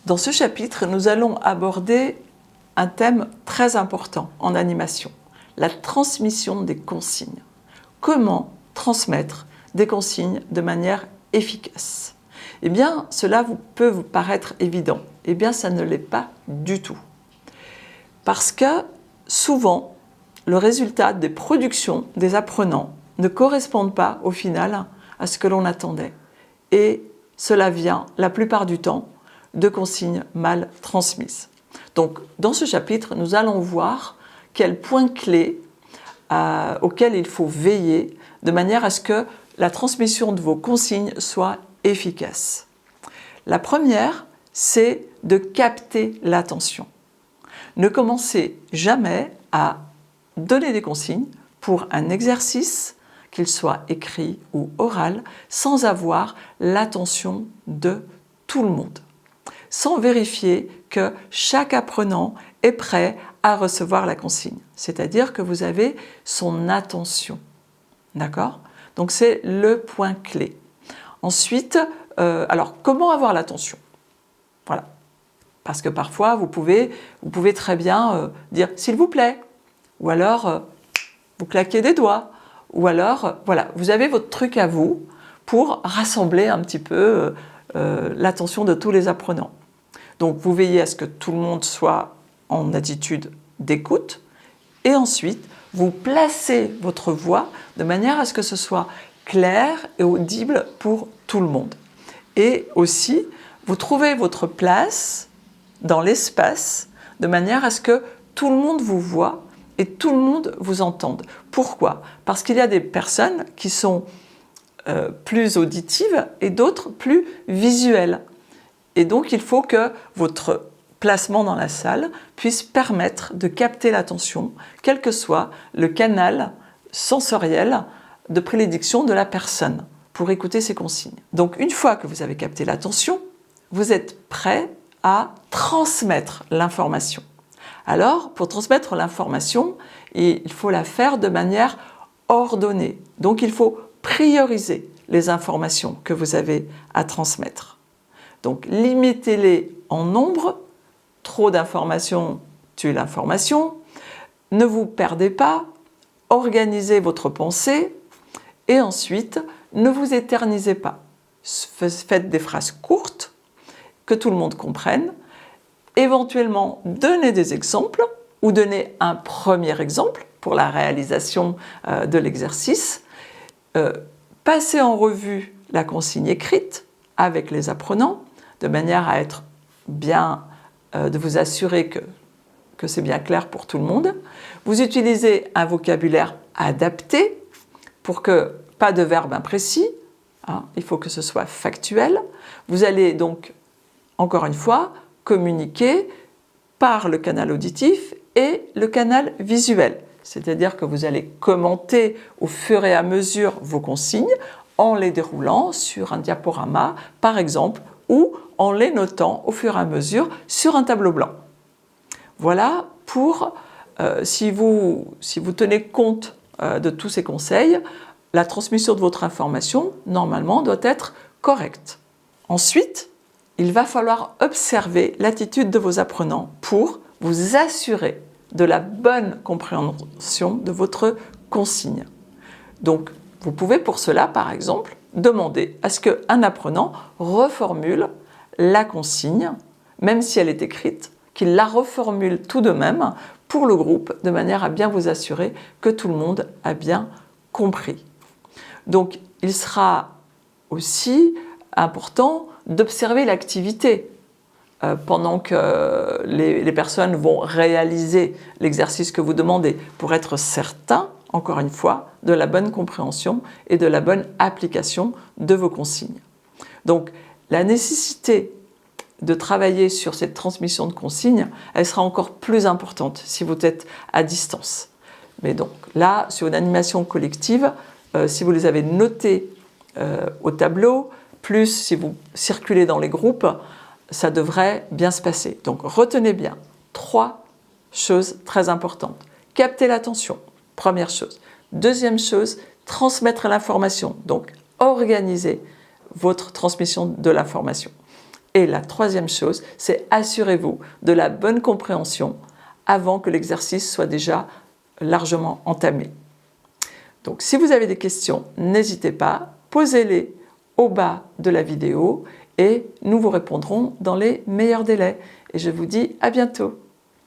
Dans ce chapitre, nous allons aborder un thème très important en animation, la transmission des consignes. Comment transmettre des consignes de manière efficace? Eh bien, cela peut vous paraître évident. Eh bien, ça ne l'est pas du tout. Parce que souvent, le résultat des productions des apprenants ne correspond pas au final à ce que l'on attendait. Et cela vient, la plupart du temps, de consignes mal transmises. Donc, dans ce chapitre, nous allons voir quels points clés auxquels il faut veiller de manière à ce que la transmission de vos consignes soit efficace. La première, c'est de capter l'attention. Ne commencez jamais à donner des consignes pour un exercice, qu'il soit écrit ou oral, sans avoir l'attention de tout le monde, sans vérifier que chaque apprenant est prêt à recevoir la consigne, c'est-à-dire que vous avez son attention. D'accord ? Donc c'est le point clé. Ensuite, alors comment avoir l'attention ? Voilà. Parce que parfois, vous pouvez très bien dire « s'il vous plaît » ou alors vous claquez des doigts, ou alors, voilà, vous avez votre truc à vous pour rassembler un petit peu l'attention de tous les apprenants. Donc, vous veillez à ce que tout le monde soit en attitude d'écoute, et ensuite, vous placez votre voix de manière à ce que ce soit clair et audible pour tout le monde. Et aussi, vous trouvez votre place dans l'espace de manière à ce que tout le monde vous voit et tout le monde vous entende. Pourquoi ? Parce qu'il y a des personnes qui sont plus auditives et d'autres plus visuelles. Et donc, il faut que votre placement dans la salle puisse permettre de capter l'attention, quel que soit le canal sensoriel de prédilection de la personne pour écouter ces consignes. Donc, une fois que vous avez capté l'attention, vous êtes prêt à transmettre l'information. Alors, pour transmettre l'information, il faut la faire de manière ordonnée. Donc, il faut prioriser les informations que vous avez à transmettre. Donc, limitez-les en nombre. Trop d'informations tue l'information. Ne vous perdez pas. Organisez votre pensée. Et ensuite, ne vous éternisez pas. Faites des phrases courtes, que tout le monde comprenne. Éventuellement, donnez des exemples ou donnez un premier exemple pour la réalisation de l'exercice. Passez en revue la consigne écrite avec les apprenants de manière à être bien, de vous assurer que c'est bien clair pour tout le monde. Vous utilisez un vocabulaire adapté pour que pas de verbe imprécis, hein, il faut que ce soit factuel. Vous allez donc, encore une fois, communiquer par le canal auditif et le canal visuel. C'est-à-dire que vous allez commenter au fur et à mesure vos consignes en les déroulant sur un diaporama, par exemple, ou en les notant au fur et à mesure sur un tableau blanc. Voilà pour, si vous tenez compte de tous ces conseils, la transmission de votre information, normalement, doit être correcte. Ensuite, il va falloir observer l'attitude de vos apprenants pour vous assurer de la bonne compréhension de votre consigne. Donc, vous pouvez pour cela, par exemple, demander à ce qu'un apprenant reformule la consigne, même si elle est écrite, qu'il la reformule tout de même pour le groupe, de manière à bien vous assurer que tout le monde a bien compris. Donc, il sera aussi important d'observer l'activité pendant que les personnes vont réaliser l'exercice que vous demandez pour être certain, encore une fois, de la bonne compréhension et de la bonne application de vos consignes. Donc, la nécessité de travailler sur cette transmission de consignes, elle sera encore plus importante si vous êtes à distance. Mais donc, là, sur une animation collective, si vous les avez notées au tableau, plus si vous circulez dans les groupes, ça devrait bien se passer. Donc retenez bien 3 choses très importantes. Capter l'attention, première chose. Deuxième chose, transmettre l'information. Donc organiser votre transmission de l'information. Et la troisième chose, c'est assurez-vous de la bonne compréhension avant que l'exercice soit déjà largement entamé. Donc si vous avez des questions, n'hésitez pas, posez-les au bas de la vidéo et nous vous répondrons dans les meilleurs délais. Et je vous dis à bientôt.